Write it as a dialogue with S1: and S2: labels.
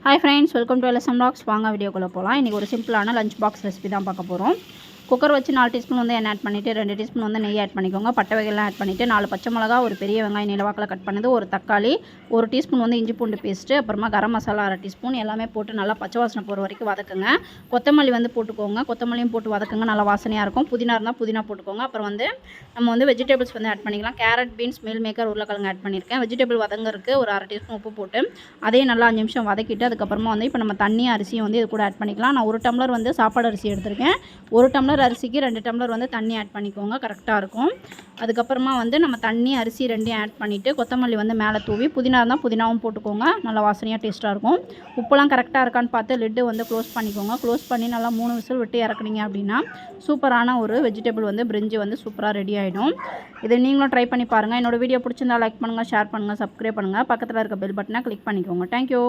S1: Hi friends, welcome to LSM Vlogs. வாங்க வீடியோக்குள்ள போலாம். இன்னைக்கு ஒரு சிம்பிளான லஞ்ச் பாக்ஸ் ரெசிபி தான் பார்க்க போறோம். குக்கர் வச்சு 4 டீஸ்பூன் வந்து எண்ணெய் ஆட் பண்ணிட்டு 2 டீஸ்பூன் வந்து நெய் ஆட் பண்ணிக்கோங்க. பட்டை வகையெல்லாம் ஆட் பண்ணிட்டு 4 பச்சை மிளகா, ஒரு பெரிய வெங்காயம் நீளவாக்கில் கட் பண்ணது, ஒரு தக்காளி, 1 டீஸ்பூன் வந்து இஞ்சி பூண்டு பேஸ்ட், அப்புறமா கரம் மசாலா 1/2 டீஸ்பூன் எல்லாமே போட்டு நல்லா பச்சை வாசனை போகிற வரைக்கும் வதக்குங்க. கொத்தமல்லி வந்து போட்டுக்கோங்க. கொத்தமல்லியும் போட்டு வதக்குங்க, நல்லா வாசனையாக இருக்கும். புதினா இருந்தால் புதினா போட்டுக்கோங்க. அப்புறம் வந்து நம்ம வந்து வெஜிடபிள்ஸ் வந்து ஆட் பண்ணிக்கலாம். கேரட், பீன்ஸ், மீல் மேக்கர், உருளைக்கிழங்கு ஆட் பண்ணியிருக்கேன். வெஜிடபிள் வதங்கிறதுக்கு ஒரு 1/2 டீஸ்பூன் உப்பு போட்டு அதையும் நல்லா 5 நிமிஷம் வதக்கிட்டு அதுக்கப்புறமா வந்து இப்போ நம்ம தண்ணி அரிசியும் வந்து இது கூட ஆட் பண்ணிக்கலாம். நான் 1 டம்ளர் வந்து சாப்பாடு அரிசி எடுத்திருக்கேன். 1 டம்ளர் அரிசிக்கு 2 டம்ளர் வந்து தண்ணி ஆட் பண்ணிக்கோங்க, கரெக்டாக இருக்கும். அதுக்கப்புறமா வந்து நம்ம தண்ணி அரிசி ரெண்டையும் ஆட் பண்ணிவிட்டு கொத்தமல்லி வந்து மேலே தூவி, புதினா இருந்தால் புதினாவும் போட்டுக்கோங்க, நல்லா வாசனையாக டேஸ்ட்டாக இருக்கும். உப்புலாம் கரெக்டாக இருக்கான்னு பார்த்து லிட்டு வந்து க்ளோஸ் பண்ணிக்கோங்க. க்ளோஸ் பண்ணி நல்லா 3 விசில் விட்டு இறக்குனீங்க அப்படின்னா சூப்பரான ஒரு வெஜிடபிள் வந்து பிரிஞ்சி வந்து சூப்பராக ரெடி ஆகிடும். இதை நீங்களும் ட்ரை பண்ணி பாருங்கள். என்னோடய வீடியோ பிடிச்சிருந்தா லைக் பண்ணுங்கள், ஷேர் பண்ணுங்கள், சப்ஸ்கிரைப் பண்ணுங்கள், பக்கத்தில் இருக்க பெல் பட்டனை கிளிக் பண்ணிக்கோங்க. தேங்க்யூ.